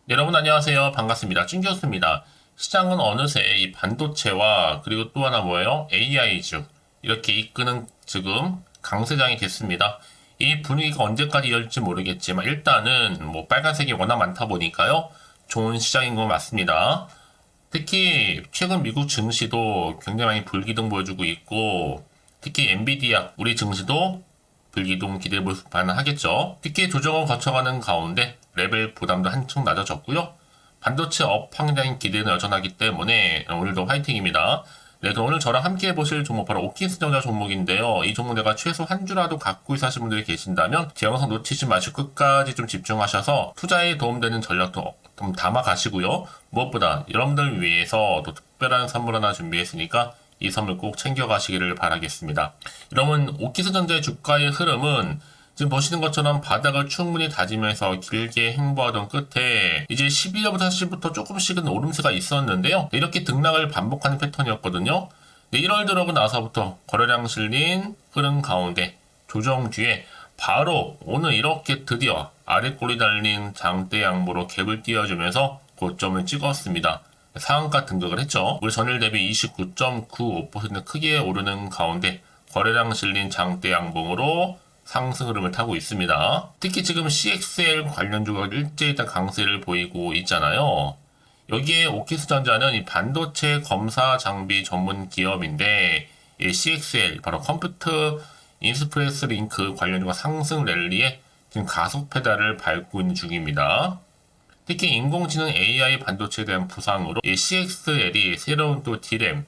네, 여러분 안녕하세요. 반갑습니다. 찐교수입니다. 시장은 어느새 이 반도체와 그리고 또 하나 뭐예요? AI주 이렇게 이끄는 지금 강세장이 됐습니다. 이 분위기가 언제까지 이어질지 모르겠지만 일단은 뭐 빨간색이 워낙 많다 보니까요. 좋은 시장인 것 같습니다. 특히 최근 미국 증시도 굉장히 많이 불기둥 보여주고 있고 특히 엔비디아 우리 증시도 불기둥 기대해 볼 만하겠죠. 특히 조정을 거쳐가는 가운데 레벨 부담도 한층 낮아졌고요. 반도체 업 확장 기대는 여전하기 때문에 오늘도 화이팅입니다. 네, 그럼 오늘 저랑 함께 해보실 종목 바로 오키스전자 종목인데요. 이 종목 내가 최소 한 주라도 갖고 있으신 분들이 계신다면 제 영상 놓치지 마시고 끝까지 좀 집중하셔서 투자에 도움되는 전략도 좀 담아 가시고요. 무엇보다 여러분들 위해서 또 특별한 선물 하나 준비했으니까 이 선물 꼭 챙겨가시기를 바라겠습니다. 여러분, 오키스전자의 주가의 흐름은 지금 보시는 것처럼 바닥을 충분히 다지면서 길게 횡보하던 끝에 이제 12월부터 사실부터 조금씩은 오름세가 있었는데요. 이렇게 등락을 반복하는 패턴이었거든요. 1월 들어오고 나서부터 거래량 실린 흐름 가운데 조정 뒤에 바로 오늘 이렇게 드디어 아래 꼬리 달린 장대 양보로 갭을 띄워주면서 고점을 찍었습니다. 상한가 등극을 했죠. 우리 전일 대비 29.95% 크게 오르는 가운데 거래량 실린 장대 양봉으로 상승 흐름을 타고 있습니다. 특히 지금 CXL 관련주가 일제히 강세를 보이고 있잖아요. 여기에 오키스전자는 이 반도체 검사 장비 전문 기업인데 이 CXL 바로 컴퓨터 인스프레스 링크 관련주가 상승 랠리에 지금 가속 페달을 밟고 있는 중입니다. 특히 인공지능 AI 반도체에 대한 부상으로 이 CXL이 새로운 또 D램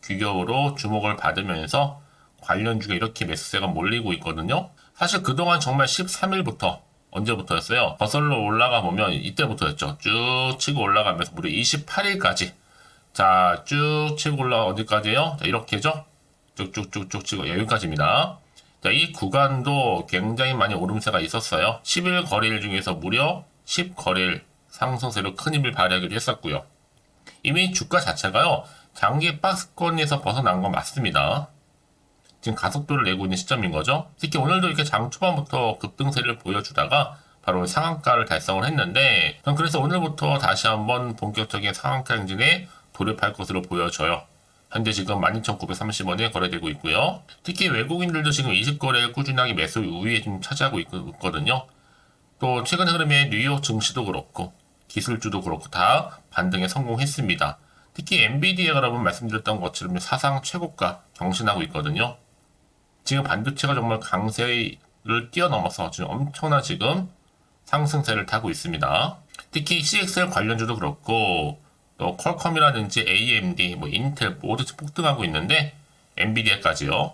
규격으로 주목을 받으면서 관련주가 이렇게 매수세가 몰리고 있거든요. 사실 그동안 정말 13일부터 언제부터였어요? 거슬러 올라가 보면 이때부터였죠. 쭉 치고 올라가면서 무려 28일까지 자, 쭉 치고 올라가 어디까지요? 자, 이렇게죠. 쭉쭉쭉쭉 치고 여기까지입니다. 자, 이 구간도 굉장히 많이 오름세가 있었어요. 10일 거래일 중에서 무려 10거래일 상승세로 큰 힘을 발휘하기도 했었고요. 이미 주가 자체가요. 장기 박스권에서 벗어난 건 맞습니다. 지금 가속도를 내고 있는 시점인 거죠. 특히 오늘도 이렇게 장 초반부터 급등세를 보여주다가 바로 상한가를 달성을 했는데 전 그래서 오늘부터 다시 한번 본격적인 상한가 행진에 돌입할 것으로 보여져요. 현재 지금 12,930원에 거래되고 있고요. 특히 외국인들도 지금 20거래일 꾸준하게 매수 우위에 지금 차지하고 있거든요. 또 최근 흐름에 뉴욕 증시도 그렇고 기술주도 그렇고 다 반등에 성공했습니다. 특히 엔비디아가 여러분 말씀드렸던 것처럼 사상 최고가 경신하고 있거든요. 지금 반도체가 정말 강세를 뛰어넘어서 지금 엄청난 지금 상승세를 타고 있습니다. 특히 CXL 관련주도 그렇고 또 퀄컴이라든지 AMD, 뭐 인텔 모두 폭등하고 있는데 엔비디아까지요.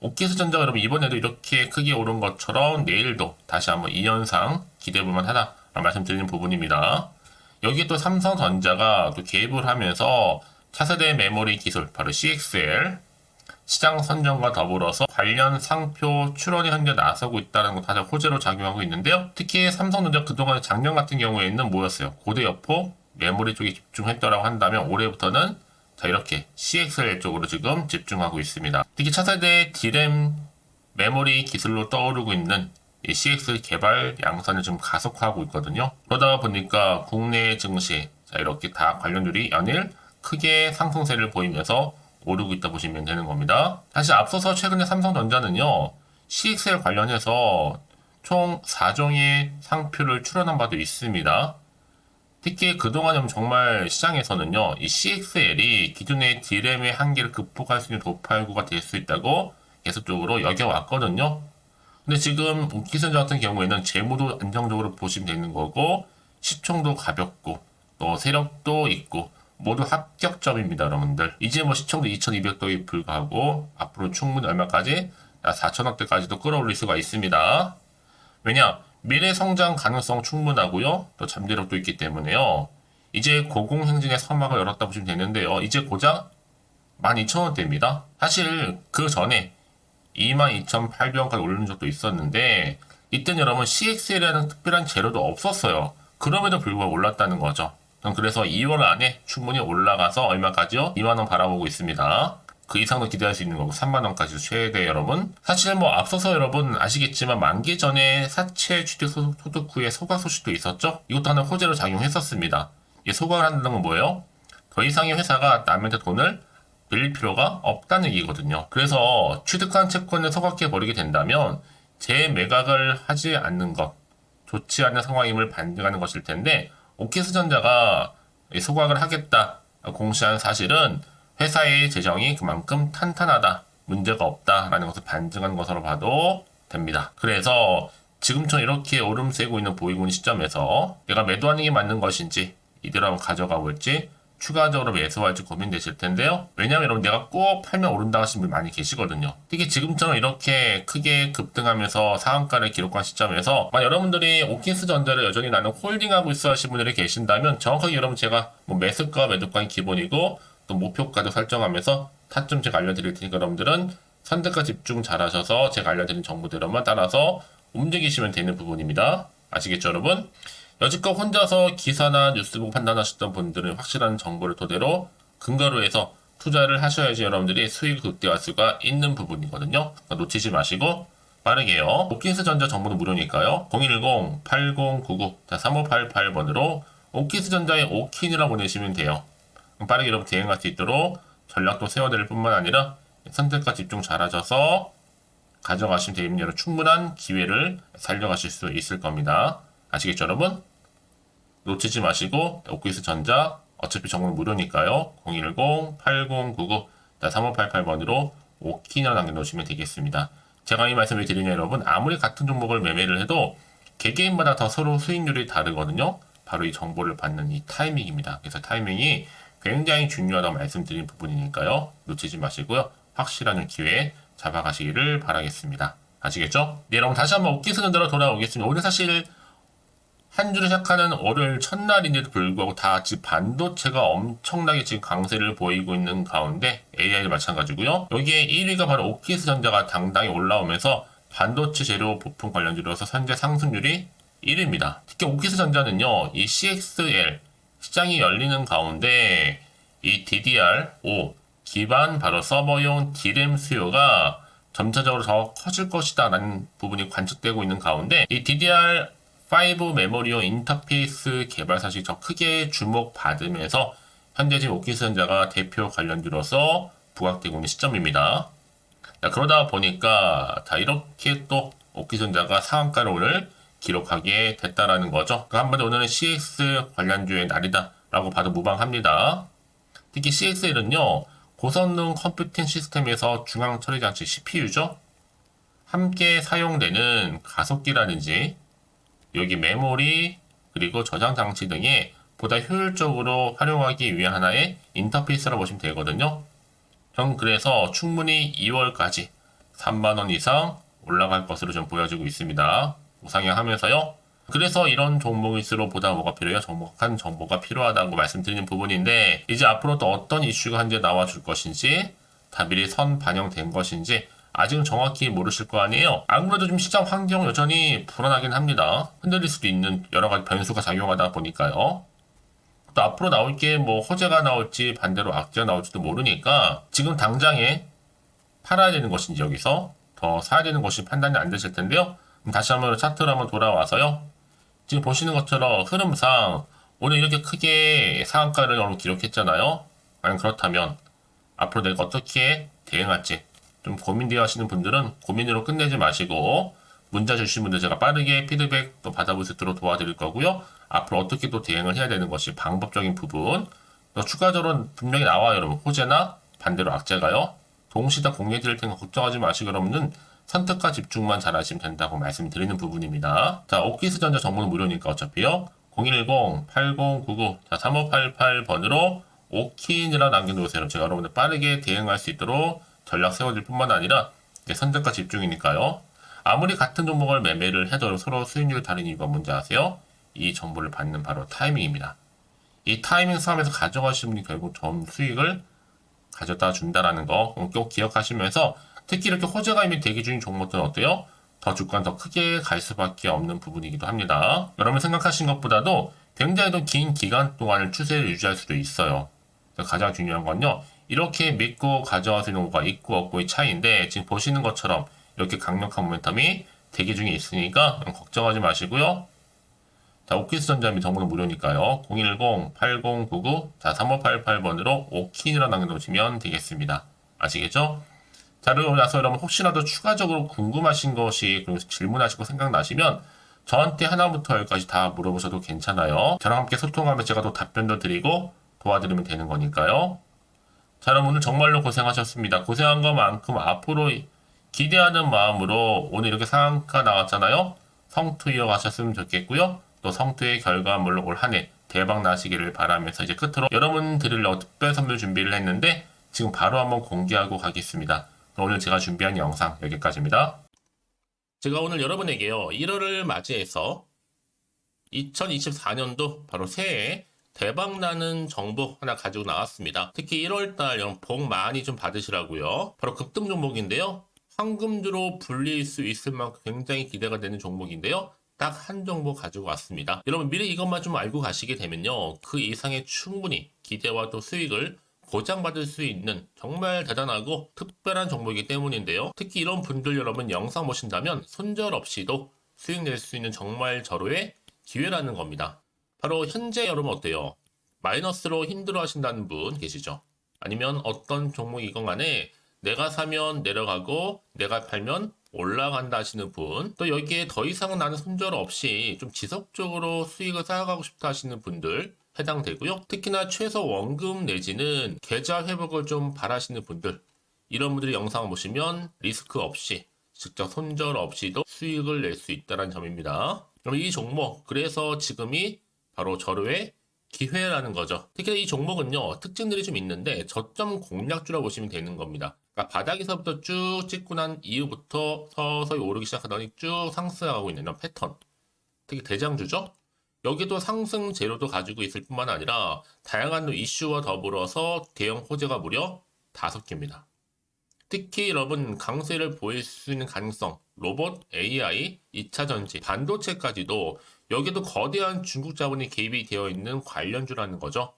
오키스전자가 여러분 이번에도 이렇게 크게 오른 것처럼 내일도 다시 한번 이 현상 기대해볼만 하다 말씀드리는 부분입니다. 여기에 또 삼성전자가 또 개입을 하면서 차세대 메모리 기술 바로 CXL 시장 선정과 더불어서 관련 상표 출원이 현재 나서고 있다는 거 다들 호재로 작용하고 있는데요. 특히 삼성전자 그동안 작년 같은 경우에는 뭐였어요? 고대 여포 메모리 쪽에 집중했더라고 한다면 올해부터는 자 이렇게 CXL 쪽으로 지금 집중하고 있습니다. 특히 차세대 D램 메모리 기술로 떠오르고 있는 이 CXL 개발 양산을 지금 가속화하고 있거든요. 그러다 보니까 국내 증시 자 이렇게 다 관련주들이 연일 크게 상승세를 보이면서 오르고 있다 보시면 되는 겁니다. 사실 앞서서 최근에 삼성전자는요 CXL 관련해서 총 4종의 상표를 출원한 바도 있습니다. 특히 그동안 정말 시장에서는요, 이 CXL이 기존의 D램의 한계를 극복할 수 있는 도파구가 될 수 있다고 계속적으로 여겨왔거든요. 근데 지금 오키스전자 같은 경우에는 재무도 안정적으로 보시면 되는 거고, 시총도 가볍고, 또 세력도 있고, 모두 합격점입니다, 여러분들. 이제 뭐 시총도 2200도에 불과하고, 앞으로 충분히 얼마까지? 4천억대까지도 끌어올릴 수가 있습니다. 왜냐? 미래 성장 가능성 충분하고요. 또 잠재력도 있기 때문에요. 이제 고공행진의 서막을 열었다 보시면 되는데요. 이제 고작 12,000원대입니다. 사실 그 전에 22,800원까지 오르는 적도 있었는데 이때는 여러분 CXL이라는 특별한 재료도 없었어요. 그럼에도 불구하고 올랐다는 거죠. 전 그래서 2월 안에 충분히 올라가서 얼마까지요? 2만원 바라보고 있습니다. 그 이상도 기대할 수 있는 거고 3만원까지 최대 여러분. 사실 뭐 앞서서 여러분 아시겠지만 만기 전에 사채 취득 소득 후에 소각 소식도 있었죠. 이것도 하나 호재로 작용했었습니다. 이 소각을 한다는 건 뭐예요? 더 이상의 회사가 남한테 돈을 빌릴 필요가 없다는 얘기거든요. 그래서 취득한 채권을 소각해 버리게 된다면 재매각을 하지 않는 것, 좋지 않은 상황임을 반증하는 것일 텐데, 오키스전자가 소각을 하겠다 공시한 사실은 회사의 재정이 그만큼 탄탄하다, 문제가 없다라는 것을 반증하는 것으로 봐도 됩니다. 그래서 지금처럼 이렇게 오름 세고 있는 보이고 있는 시점에서 내가 매도하는 게 맞는 것인지, 이대로 한번 가져가 볼지, 추가적으로 매수할지 고민되실 텐데요. 왜냐하면 여러분 내가 꼭 팔면 오른다 하시는 분이 많이 계시거든요. 특히 지금처럼 이렇게 크게 급등하면서 상한가를 기록한 시점에서 여러분들이 오킨스전자를 여전히 나는 홀딩하고 있어 하시는 분들이 계신다면 정확하게 여러분 제가 뭐 매수가 매도가는 기본이고 또 목표가도 설정하면서 타점 제가 알려드릴 테니까 여러분들은 선택과 집중 잘 하셔서 제가 알려드린 정보대로만 따라서 움직이시면 되는 부분입니다. 아시겠죠 여러분? 여지껏 혼자서 기사나 뉴스 보고 판단하셨던 분들은 확실한 정보를 토대로 근거로 해서 투자를 하셔야지 여러분들이 수익을 극대화할 수가 있는 부분이거든요. 놓치지 마시고 빠르게요. 오킨스전자 정보는 무료니까요. 010-8099-3588번으로 오킨스전자의 오킨이라고 보내시면 돼요. 빠르게 여러분 대응할 수 있도록 전략도 세워드릴 뿐만 아니라 선택과 집중 잘 하셔서 가져가시면 됩니다. 충분한 기회를 살려가실 수 있을 겁니다. 아시겠죠 여러분? 놓치지 마시고 오키스전자 어차피 정보는 무료니까요. 010-8099-3588번으로 오키나 남겨놓으시면 되겠습니다. 제가 이 말씀을 드리냐 여러분, 아무리 같은 종목을 매매를 해도 개개인마다 더 서로 수익률이 다르거든요. 바로 이 정보를 받는 이 타이밍입니다. 그래서 타이밍이 굉장히 중요하다고 말씀드린 부분이니까요. 놓치지 마시고요. 확실한 기회 잡아가시기를 바라겠습니다. 아시겠죠? 네, 여러분 다시 한번 오키스전자로 돌아오겠습니다. 오늘 사실 한 주를 시작하는 월요일 첫날인데도 불구하고 다 지금 반도체가 엄청나게 지금 강세를 보이고 있는 가운데 AI도 마찬가지고요. 여기에 1위가 바로 오키스전자가 당당히 올라오면서 반도체 재료 부품 관련주로서 현재 상승률이 1위입니다. 특히 오키스전자는요, 이 CXL 시장이 열리는 가운데 이 DDR5 기반 바로 서버용 DRAM 수요가 점차적으로 더 커질 것이다 라는 부분이 관측되고 있는 가운데 이 DDR5 메모리용 인터페이스 개발 사실이 더 크게 주목받으면서 현재 지금 오키스전자가 대표 관련주로서 부각되고 있는 시점입니다. 자, 그러다 보니까 다 이렇게 또 오키스전자가 상한가를 오늘 기록하게 됐다라는 거죠. 한마디로 오늘은 CX 관련주의 날이다 라고 봐도 무방합니다. 특히 CXL은요, 고성능 컴퓨팅 시스템에서 중앙 처리 장치 CPU죠. 함께 사용되는 가속기라든지 여기 메모리 그리고 저장 장치 등에 보다 효율적으로 활용하기 위한 하나의 인터페이스라고 보시면 되거든요. 전 그래서 충분히 2월까지 3만원 이상 올라갈 것으로 좀 보여지고 있습니다. 우상향하면서요. 그래서 이런 종목일수록 보다 뭐가 필요해요? 정확한 정보가 필요하다고 말씀드리는 부분인데, 이제 앞으로 또 어떤 이슈가 현재 나와줄 것인지, 다 미리 선 반영된 것인지 아직은 정확히 모르실 거 아니에요. 안 그래도 좀 시장 환경 여전히 불안하긴 합니다. 흔들릴 수도 있는 여러 가지 변수가 작용하다 보니까요. 또 앞으로 나올 게 뭐 호재가 나올지 반대로 악재가 나올지도 모르니까 지금 당장에 팔아야 되는 것인지 여기서 더 사야 되는 것이 판단이 안 되실 텐데요. 다시 한번 차트로 한번 돌아와서요. 지금 보시는 것처럼 흐름상 오늘 이렇게 크게 상한가를 오늘 기록했잖아요. 만약 그렇다면 앞으로 내가 어떻게 대응할지 좀 고민되어 하시는 분들은 고민으로 끝내지 마시고 문자 주신 분들 제가 빠르게 피드백 또 받아볼 수 있도록 도와드릴 거고요. 앞으로 어떻게 또 대응을 해야 되는 것이 방법적인 부분 또 추가적으로 분명히 나와요. 여러분 호재나 반대로 악재가요. 동시에 다 공유해 드릴 테니까 걱정하지 마시고 여러분은 선택과 집중만 잘 하시면 된다고 말씀드리는 부분입니다. 자, 오키스전자 정보는 무료니까 어차피요. 010-8099-3588번으로 오킨이라 남겨놓으세요. 제가 여러분들 빠르게 대응할 수 있도록 전략 세워질 뿐만 아니라 선택과 집중이니까요. 아무리 같은 종목을 매매를 해도 서로 수익률이 다른 이유가 뭔지 아세요? 이 정보를 받는 바로 타이밍입니다. 이 타이밍 싸움에서 가져가시는 분이 결국 전 수익을 가져다 준다라는 거 꼭 기억하시면서 특히 이렇게 호재가 이미 대기 중인 종목들은 어때요? 더 주가는 더 크게 갈 수밖에 없는 부분이기도 합니다. 여러분 생각하신 것보다도 굉장히 더 긴 기간 동안을 추세를 유지할 수도 있어요. 가장 중요한 건요. 이렇게 믿고 가져가시는 경우가 있고 없고의 차이인데 지금 보시는 것처럼 이렇게 강력한 모멘텀이 대기 중에 있으니까 걱정하지 마시고요. 자, 오키스전자 및 정보는 무료니까요. 010-8099, 자, 3588번으로 오킨이라고 남겨놓으시면 되겠습니다. 아시겠죠? 자, 그리고 나서 여러분 혹시라도 추가적으로 궁금하신 것이, 그리고 질문하시고 생각나시면 저한테 하나부터 열까지 다 물어보셔도 괜찮아요. 저랑 함께 소통하면 제가 또 답변도 드리고 도와드리면 되는 거니까요. 자, 여러분 오늘 정말로 고생하셨습니다. 고생한 것만큼 앞으로 기대하는 마음으로 오늘 이렇게 상한가 나왔잖아요. 성투 이어가셨으면 좋겠고요. 또 성투의 결과물로 올 한 해 대박 나시기를 바라면서 이제 끝으로 여러분 드릴 특별 선물 준비를 했는데 지금 바로 한번 공개하고 가겠습니다. 오늘 제가 준비한 영상 여기까지입니다. 제가 오늘 여러분에게요 1월을 맞이해서 2024년도 바로 새해 대박나는 정보 하나 가지고 나왔습니다. 특히 1월달 여러분 복 많이 좀 받으시라고요. 바로 급등 종목인데요. 황금주로 불릴 수 있을 만큼 굉장히 기대가 되는 종목인데요. 딱 한 종목 가지고 왔습니다. 여러분 미리 이것만 좀 알고 가시게 되면요. 그 이상의 충분히 기대와 또 수익을 보장받을 수 있는 정말 대단하고 특별한 종목이기 때문인데요. 특히 이런 분들 여러분 영상 보신다면 손절 없이도 수익 낼 수 있는 정말 절호의 기회라는 겁니다. 바로 현재 여러분 어때요? 마이너스로 힘들어 하신다는 분 계시죠? 아니면 어떤 종목이건 간에 내가 사면 내려가고 내가 팔면 올라간다 하시는 분, 또 여기에 더 이상 나는 손절 없이 좀 지속적으로 수익을 쌓아가고 싶다 하시는 분들 해당되고요. 특히나 최소 원금 내지는 계좌 회복을 좀 바라시는 분들, 이런 분들이 영상을 보시면 리스크 없이 직접 손절 없이도 수익을 낼 수 있다는 점입니다. 그럼 이 종목, 그래서 지금이 바로 절호의 기회라는 거죠. 특히 이 종목은요, 특징들이 좀 있는데 저점 공략주라고 보시면 되는 겁니다. 그러니까 바닥에서부터 쭉 찍고 난 이후부터 서서히 오르기 시작하더니 쭉 상승하고 있는 이런 패턴. 특히 대장주죠. 여기도 상승 재료도 가지고 있을 뿐만 아니라 다양한 이슈와 더불어서 대형 호재가 무려 5개입니다. 특히 여러분 강세를 보일 수 있는 가능성, 로봇, AI, 2차 전지, 반도체까지도 여기도 거대한 중국 자본이 개입이 되어 있는 관련주라는 거죠.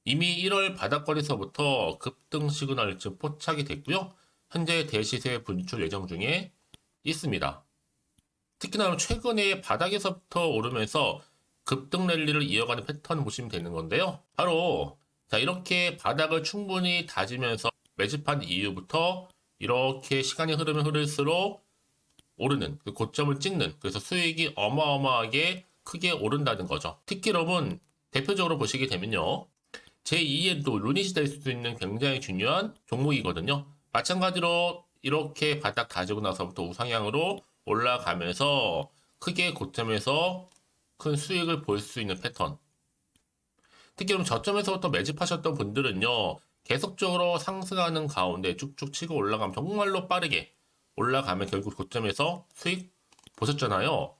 이미 1월 바닥거리서부터 급등 시그널 즉 포착이 됐고요. 현재 대시세 분출 예정 중에 있습니다. 특히나 최근에 바닥에서부터 오르면서 급등 랠리를 이어가는 패턴 보시면 되는 건데요. 바로 자 이렇게 바닥을 충분히 다지면서 매집한 이후부터 이렇게 시간이 흐르면 흐를수록 오르는 그 고점을 찍는, 그래서 수익이 어마어마하게 크게 오른다는 거죠. 특히 여러분 대표적으로 보시게 되면요. 제2의 또 루닛이 될 수도 있는 굉장히 중요한 종목이거든요. 마찬가지로 이렇게 바닥 다지고 나서부터 우상향으로 올라가면서 크게 고점에서 큰 수익을 볼 수 있는 패턴. 특히 그럼 저점에서부터 매집하셨던 분들은요. 계속적으로 상승하는 가운데 쭉쭉 치고 올라가면 정말로 빠르게 올라가면 결국 고점에서 수익 보셨잖아요.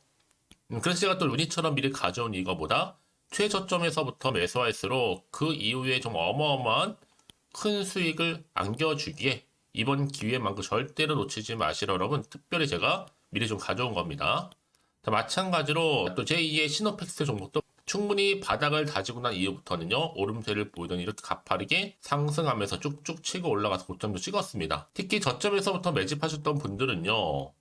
그래서 제가 또 루닛처럼 미리 가져온 이거보다 최저점에서부터 매수할수록 그 이후에 좀 어마어마한 큰 수익을 안겨주기에 이번 기회만큼 절대로 놓치지 마시라 여러분 특별히 제가 미리 좀 가져온 겁니다. 자, 마찬가지로 또 제2의 시노펙스 종목도 충분히 바닥을 다지고 난 이후부터는요 오름세를 보이더니 이렇게 가파르게 상승하면서 쭉쭉 치고 올라가서 고점도 찍었습니다. 특히 저점에서부터 매집하셨던 분들은요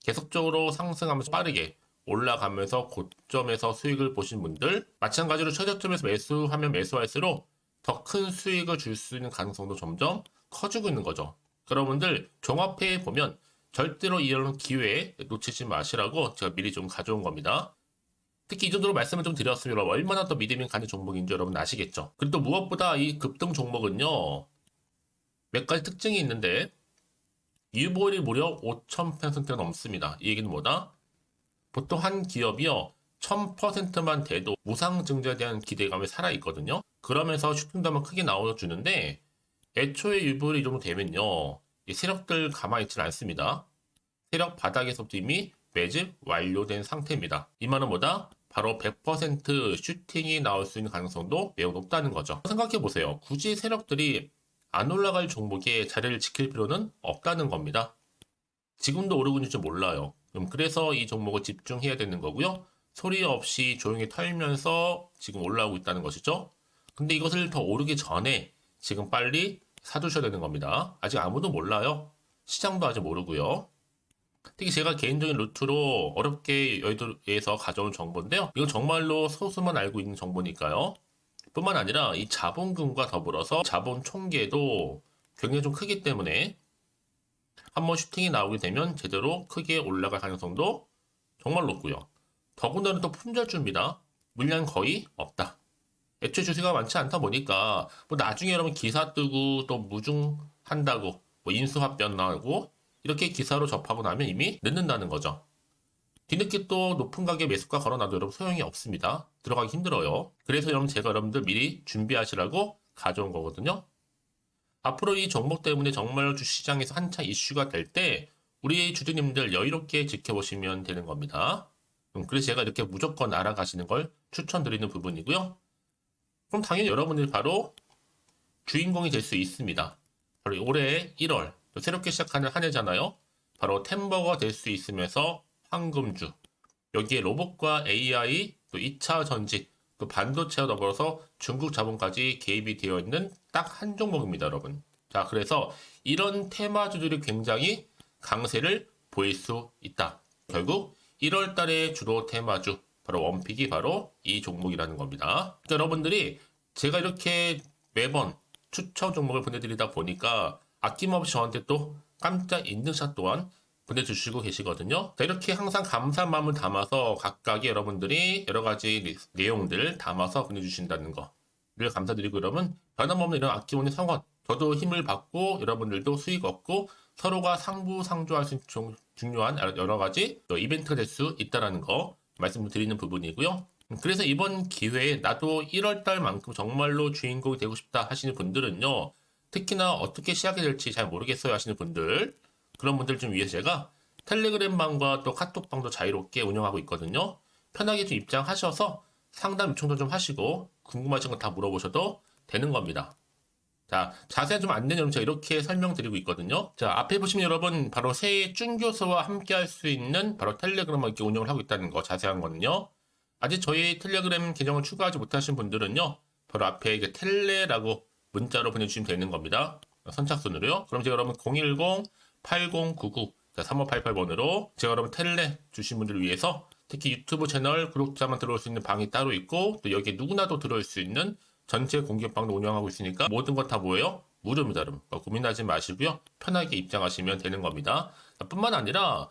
계속적으로 상승하면서 빠르게 올라가면서 고점에서 수익을 보신 분들, 마찬가지로 최저점에서 매수하면 매수할수록 더 큰 수익을 줄 수 있는 가능성도 점점 커지고 있는 거죠. 여러분들 종합해 보면 절대로 이런 기회에 놓치지 마시라고 제가 미리 좀 가져온 겁니다. 특히 이 정도로 말씀을 좀 드렸으면 얼마나 더 믿음이 가는 종목인지 여러분 아시겠죠? 그리고 또 무엇보다 이 급등 종목은요 몇 가지 특징이 있는데 유보율이 무려 5000%가 넘습니다. 이 얘기는 뭐다? 보통 한 기업이요 1000%만 돼도 무상증자에 대한 기대감이 살아있거든요. 그러면서 슈팅도 한번 크게 나와주는데 애초에 유보율이 이 정도 되면요 이 세력들 가만히 있지는 않습니다. 세력 바닥에서부터 이미 매집 완료된 상태입니다. 이 말은 뭐다? 바로 100% 슈팅이 나올 수 있는 가능성도 매우 높다는 거죠. 생각해보세요. 굳이 세력들이 안 올라갈 종목에 자리를 지킬 필요는 없다는 겁니다. 지금도 오르고 있는지 몰라요. 그래서 이 종목을 집중해야 되는 거고요. 소리 없이 조용히 털면서 지금 올라오고 있다는 것이죠. 근데 이것을 더 오르기 전에 지금 빨리 사두셔야 되는 겁니다. 아직 아무도 몰라요. 시장도 아직 모르고요. 특히 제가 개인적인 루트로 어렵게 여의도에서 가져온 정보인데요. 이건 정말로 소수만 알고 있는 정보니까요. 뿐만 아니라 이 자본금과 더불어서 자본 총계도 굉장히 좀 크기 때문에 한번 슈팅이 나오게 되면 제대로 크게 올라갈 가능성도 정말 높고요. 더군다나 또 품절주입니다. 물량 거의 없다. 애초에 주세가 많지 않다 보니까 뭐 나중에 여러분 기사 뜨고 또 무중한다고 뭐 인수합병 나오고 이렇게 기사로 접하고 나면 이미 늦는다는 거죠. 뒤늦게 또 높은 가격 매수가 걸어놔도 여러분 소용이 없습니다. 들어가기 힘들어요. 그래서 여러분 제가 여러분들 미리 준비하시라고 가져온 거거든요. 앞으로 이 종목 때문에 정말 주시장에서 한창 이슈가 될 때 우리 주주님들 여유롭게 지켜보시면 되는 겁니다. 그래서 제가 이렇게 무조건 알아가시는 걸 추천드리는 부분이고요. 그럼 당연히 여러분들이 바로 주인공이 될 수 있습니다. 바로 올해 1월 새롭게 시작하는 한 해잖아요. 바로 템버가 될 수 있으면서 황금주, 여기에 로봇과 AI, 또 2차 전지, 또 반도체와 더불어서 중국 자본까지 개입이 되어 있는 딱 한 종목입니다, 여러분. 자, 그래서 이런 테마주들이 굉장히 강세를 보일 수 있다. 결국 1월 달에 주로 테마주, 바로 원픽이 바로 이 종목이라는 겁니다. 그러니까 여러분들이 제가 이렇게 매번 추천 종목을 보내드리다 보니까 아낌없이 저한테 또 깜짝 인증샷 또한 보내주시고 계시거든요. 자, 이렇게 항상 감사한 마음을 담아서 각각의 여러분들이 여러 가지 내용들 담아서 보내주신다는 거를 감사드리고, 여러분 변함없는 이런 아낌없는 성원, 저도 힘을 받고 여러분들도 수익 얻고 서로가 상부상조할 수 있는 중요한 여러 가지 이벤트가 될 수 있다는 거 말씀드리는 부분이고요. 그래서 이번 기회에 나도 1월달만큼 정말로 주인공이 되고 싶다 하시는 분들은요, 특히나 어떻게 시작이 될지 잘 모르겠어요 하시는 분들, 그런 분들 좀 위해서 제가 텔레그램 방과 또 카톡방도 자유롭게 운영하고 있거든요. 편하게 좀 입장하셔서 상담 요청도 좀 하시고 궁금하신 거 다 물어보셔도 되는 겁니다. 자, 자세한 좀 안내는 제가 이렇게 설명드리고 있거든요. 자, 앞에 보시면 여러분 바로 새해 쭌교수와 함께 할 수 있는 바로 텔레그램을 이렇게 운영을 하고 있다는 거, 자세한 거는요. 아직 저희 텔레그램 계정을 추가하지 못하신 분들은요, 바로 앞에 이게 텔레라고 문자로 보내주시면 되는 겁니다. 선착순으로요. 그럼 제가 여러분 010-8099-3588번으로 제가 여러분 텔레 주신 분들을 위해서 특히 유튜브 채널 구독자만 들어올 수 있는 방이 따로 있고, 또 여기에 누구나도 들어올 수 있는 전체 공개방도 운영하고 있으니까 모든 것 다 뭐예요? 무료입니다, 여러분. 고민하지 마시고요. 편하게 입장하시면 되는 겁니다. 뿐만 아니라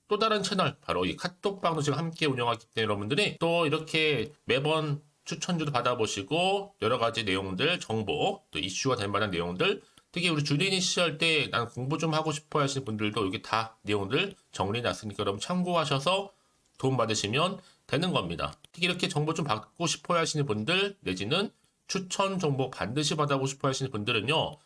또 다른 채널, 바로 이 카톡방도 지금 함께 운영하기 때문에 여러분들이 또 이렇게 매번 추천주도 받아보시고 여러 가지 내용들, 정보, 또 이슈가 될 만한 내용들, 특히 우리 주린이 시절 때 난 공부 좀 하고 싶어 하시는 분들도 여기 다 내용들 정리해놨으니까 여러분 참고하셔서 도움 받으시면 되는 겁니다. 특히 이렇게 정보 좀 받고 싶어 하시는 분들, 내지는 추천 정보 반드시 받아보고 싶어 하시는 분들은요,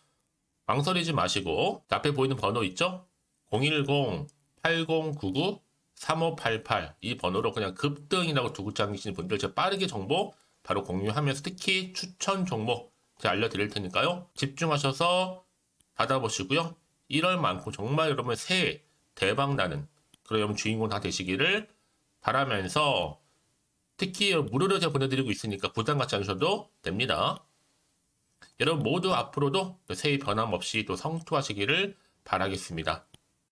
망설이지 마시고 앞에 보이는 번호 있죠? 010-8099-3588 이 번호로 그냥 급등이라고 두고 당기시는 분들 제가 빠르게 정보 바로 공유하면서 특히 추천 종목 제가 알려드릴 테니까요. 집중하셔서 받아보시고요. 1월만큼 정말 여러분 새해 대박나는 그런 여러분 주인공 다 되시기를 바라면서, 특히 무료로 제가 보내드리고 있으니까 부담 갖지 않으셔도 됩니다. 여러분 모두 앞으로도 새해 변함없이 또 성투하시기를 바라겠습니다.